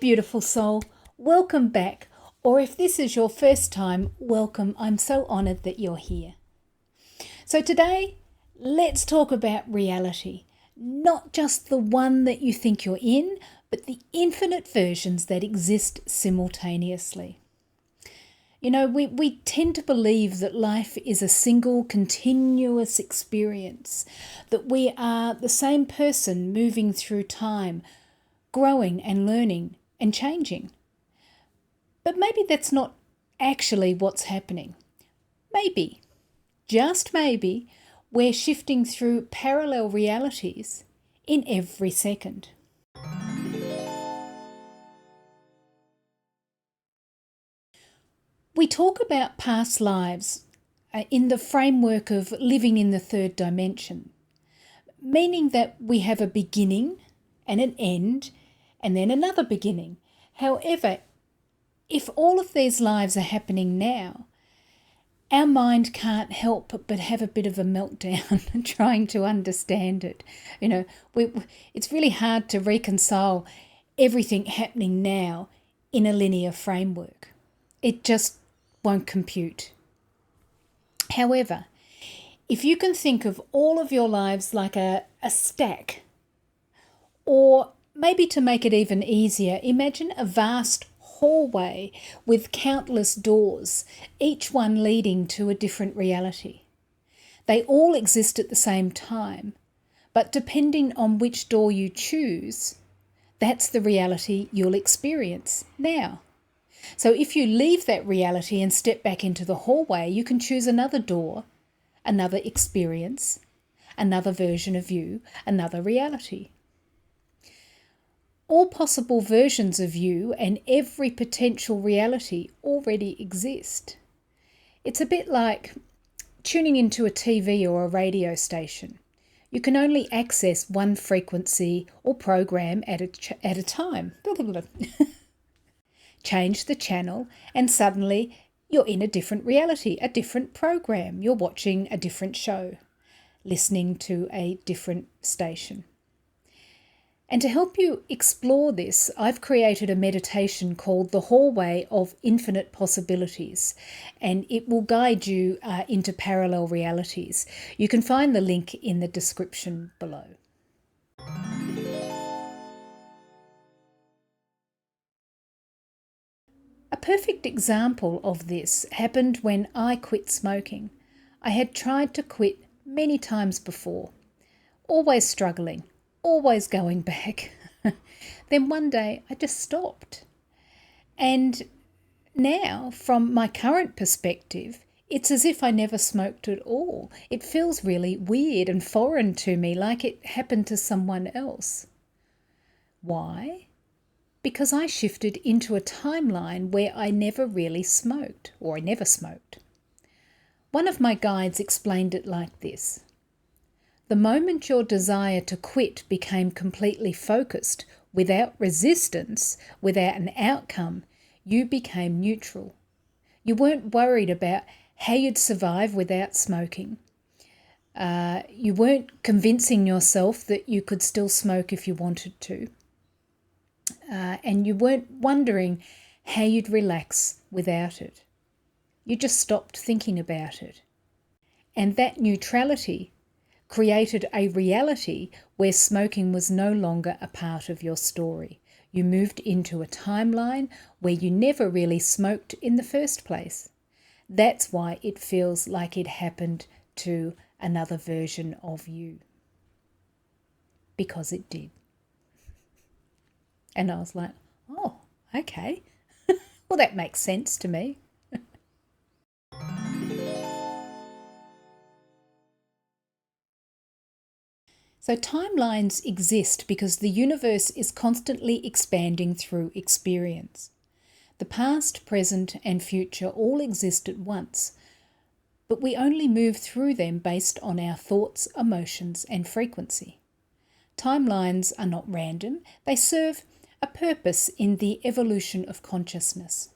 beautiful soul. Welcome back. Or if this is your first time, welcome. I'm so honoured that you're here. So today, let's talk about reality. Not just the one that you think you're in, but the infinite versions that exist simultaneously. You know, we tend to believe that life is a single continuous experience, that we are the same person moving through time, growing and learning and changing. But maybe that's not actually what's happening. Maybe, just maybe, we're shifting through parallel realities in every second. We talk about past lives in the framework of living in the third dimension, meaning that we have a beginning and an end and then another beginning. However, if all of these lives are happening now, our mind can't help but have a bit of a meltdown trying to understand it. You know, it's really hard to reconcile everything happening now in a linear framework. It just won't compute. However, if you can think of all of your lives like a stack, or maybe to make it even easier, imagine a vast hallway with countless doors, each one leading to a different reality. They all exist at the same time, but depending on which door you choose, that's the reality you'll experience now. So if you leave that reality and step back into the hallway, you can choose another door, another experience, another version of you, another reality. All possible versions of you and every potential reality already exist. It's a bit like tuning into a TV or a radio station. You can only access one frequency or program at a time. Change the channel and suddenly you're in a different reality, a different program. You're watching a different show, listening to a different station. And to help you explore this, I've created a meditation called The Hallway of Infinite Possibilities, and it will guide you into parallel realities. You can find the link in the description below. A perfect example of this happened when I quit smoking. I had tried to quit many times before, always struggling, always going back. Then one day I just stopped. And now, from my current perspective, it's as if I never smoked at all. It feels really weird and foreign to me, like it happened to someone else. Why? Because I shifted into a timeline where I never really smoked, or I never smoked. One of my guides explained it like this. The moment your desire to quit became completely focused, without resistance, without an outcome, you became neutral. You weren't worried about how you'd survive without smoking. You weren't convincing yourself that you could still smoke if you wanted to. And you weren't wondering how you'd relax without it. You just stopped thinking about it. And that neutrality created a reality where smoking was no longer a part of your story. You moved into a timeline where you never really smoked in the first place. That's why it feels like it happened to another version of you. Because it did. And I was like, oh, okay. Well, that makes sense to me. So timelines exist because the universe is constantly expanding through experience. The past, present, and future all exist at once, but we only move through them based on our thoughts, emotions, and frequency. Timelines are not random, they serve a purpose in the evolution of consciousness.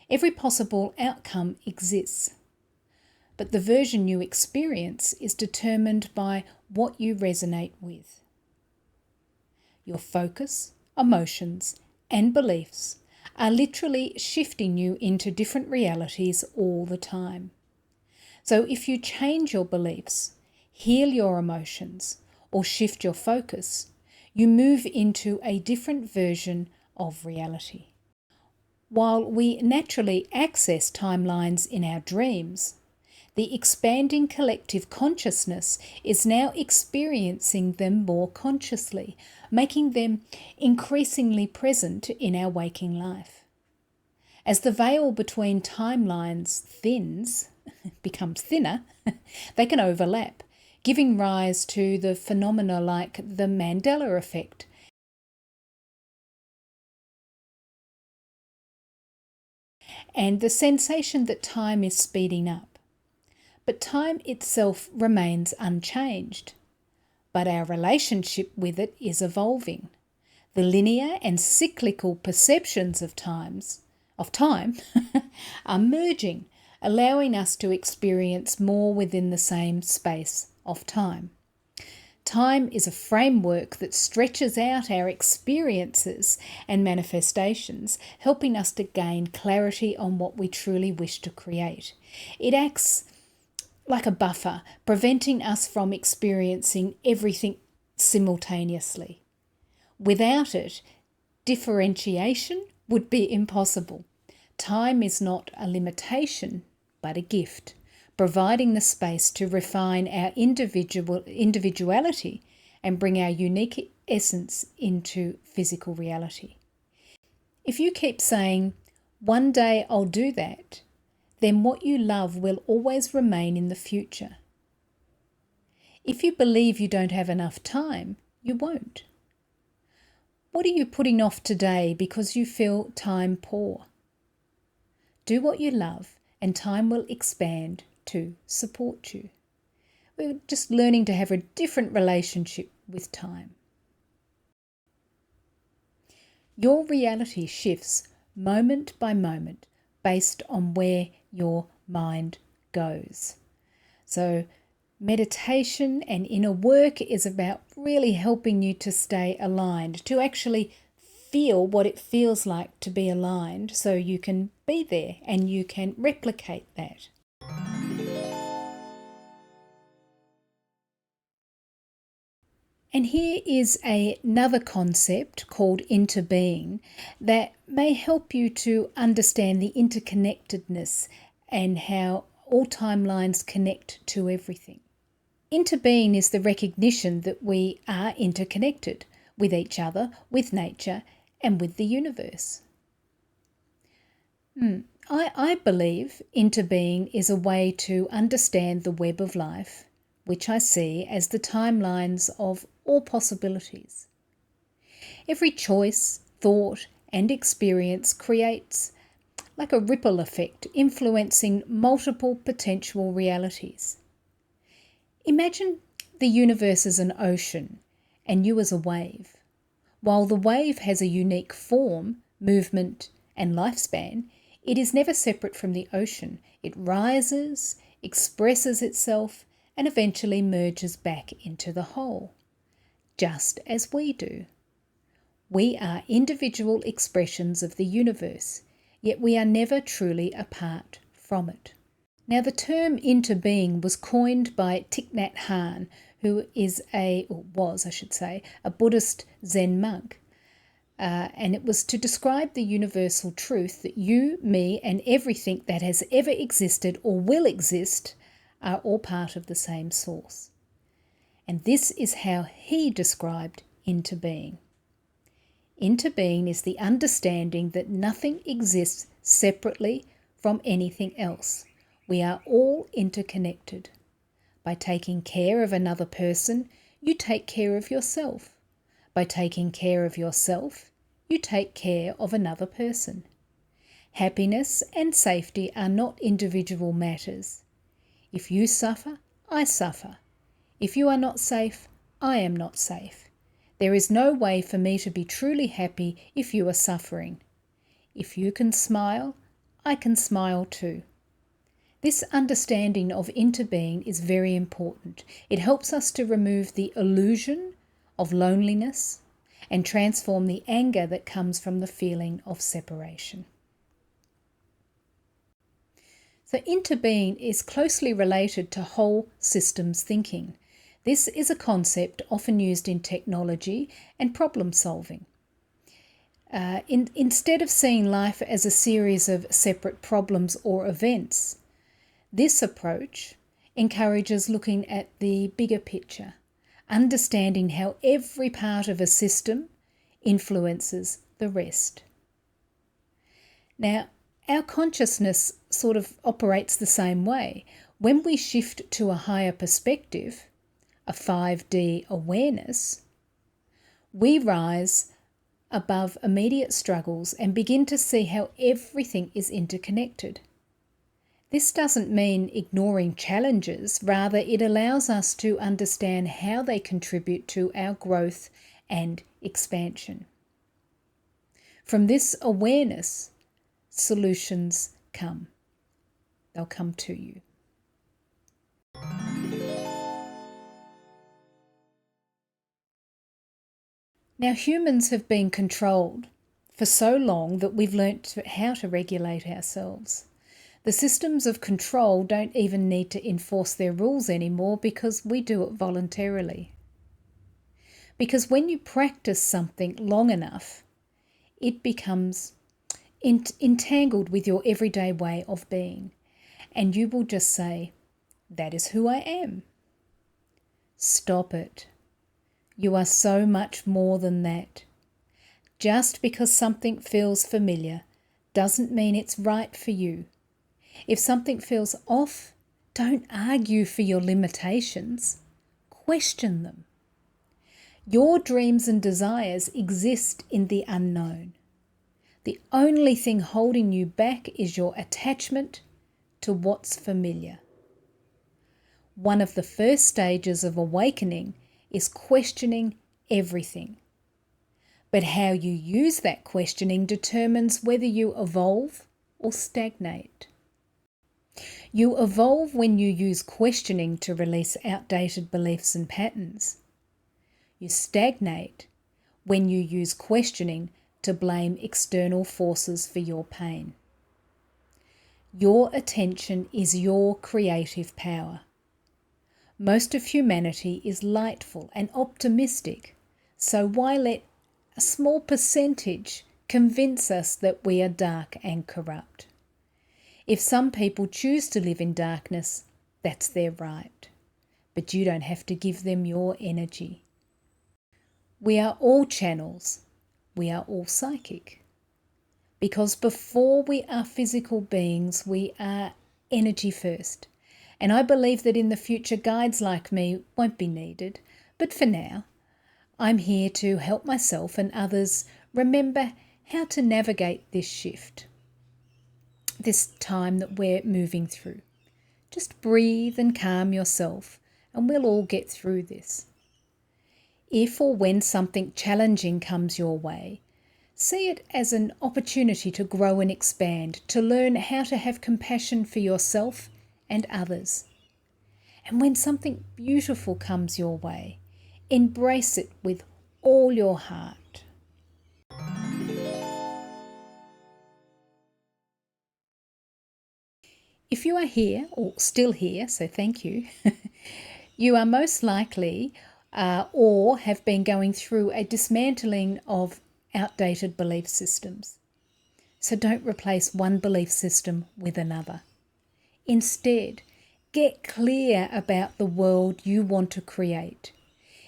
Every possible outcome exists, but the version you experience is determined by what you resonate with. Your focus, emotions, and beliefs are literally shifting you into different realities all the time. So if you change your beliefs, heal your emotions, or shift your focus, you move into a different version of reality. While we naturally access timelines in our dreams, the expanding collective consciousness is now experiencing them more consciously, making them increasingly present in our waking life. As the veil between timelines becomes thinner, they can overlap, giving rise to the phenomena like the Mandela effect, and the sensation that time is speeding up. But time itself remains unchanged, but our relationship with it is evolving. The linear and cyclical perceptions of time are merging, allowing us to experience more within the same space of time. Time is a framework that stretches out our experiences and manifestations, helping us to gain clarity on what we truly wish to create. It acts like a buffer, preventing us from experiencing everything simultaneously. Without it, differentiation would be impossible. Time is not a limitation, but a gift, providing the space to refine our individuality and bring our unique essence into physical reality. If you keep saying, "One day I'll do that," then what you love will always remain in the future. If you believe you don't have enough time, you won't. What are you putting off today because you feel time poor? Do what you love and time will expand to support you. We're just learning to have a different relationship with time. Your reality shifts moment by moment based on where your mind goes. So meditation and inner work is about really helping you to stay aligned, to actually feel what it feels like to be aligned so you can be there and you can replicate that. And here is another concept called interbeing that may help you to understand the interconnectedness and how all timelines connect to everything. Interbeing is the recognition that we are interconnected with each other, with nature, and with the universe. I believe interbeing is a way to understand the web of life, which I see as the timelines of all possibilities. Every choice, thought, and experience creates like a ripple effect, influencing multiple potential realities. Imagine the universe as an ocean and you as a wave. While the wave has a unique form, movement, and lifespan, it is never separate from the ocean. It rises, expresses itself, and eventually merges back into the whole, just as we do. We are individual expressions of the universe, yet we are never truly apart from it. Now, the term interbeing was coined by Thich Nhat Hanh, who was a Buddhist Zen monk. And it was to describe the universal truth that you, me, and everything that has ever existed or will exist are all part of the same source. And this is how he described interbeing. Interbeing is the understanding that nothing exists separately from anything else. We are all interconnected. By taking care of another person, you take care of yourself. By taking care of yourself, you take care of another person. Happiness and safety are not individual matters. If you suffer, I suffer. If you are not safe, I am not safe. There is no way for me to be truly happy if you are suffering. If you can smile, I can smile too. This understanding of interbeing is very important. It helps us to remove the illusion of loneliness and transform the anger that comes from the feeling of separation. So interbeing is closely related to whole systems thinking. This is a concept often used in technology and problem solving. Instead of seeing life as a series of separate problems or events, this approach encourages looking at the bigger picture, understanding how every part of a system influences the rest. Now, our consciousness sort of operates the same way. When we shift to a higher perspective, a 5D awareness, we rise above immediate struggles and begin to see how everything is interconnected. This doesn't mean ignoring challenges, rather it allows us to understand how they contribute to our growth and expansion. From this awareness, solutions come. They'll come to you. Now, humans have been controlled for so long that we've learnt how to regulate ourselves. The systems of control don't even need to enforce their rules anymore because we do it voluntarily. Because when you practice something long enough, it becomes entangled with your everyday way of being, and you will just say, "That is who I am." Stop it. You are so much more than that. Just because something feels familiar doesn't mean it's right for you. If something feels off, don't argue for your limitations. Question them. Your dreams and desires exist in the unknown. The only thing holding you back is your attachment to what's familiar. One of the first stages of awakening is questioning everything. But how you use that questioning determines whether you evolve or stagnate. You evolve when you use questioning to release outdated beliefs and patterns. You stagnate when you use questioning to blame external forces for your pain. Your attention is your creative power. Most of humanity is lightful and optimistic, so why let a small percentage convince us that we are dark and corrupt? If some people choose to live in darkness, that's their right, but you don't have to give them your energy. We are all channels. We are all psychic. Because before we are physical beings, we are energy first. And I believe that in the future, guides like me won't be needed. But for now, I'm here to help myself and others remember how to navigate this shift, this time that we're moving through. Just breathe and calm yourself, and we'll all get through this. If or when something challenging comes your way, see it as an opportunity to grow and expand, to learn how to have compassion for yourself and others. And when something beautiful comes your way, embrace it with all your heart. If you are here, or still here, so thank you, you are most likely or have been going through a dismantling of outdated belief systems. So don't replace one belief system with another. Instead, get clear about the world you want to create.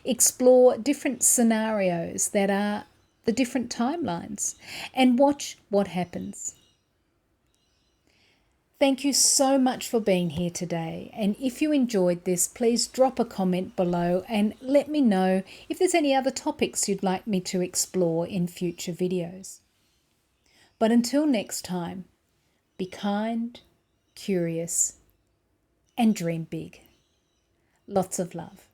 Explore different scenarios that are the different timelines and watch what happens. Thank you so much for being here today. And if you enjoyed this, please drop a comment below and let me know if there's any other topics you'd like me to explore in future videos. But until next time, be kind, curious, and dream big. Lots of love.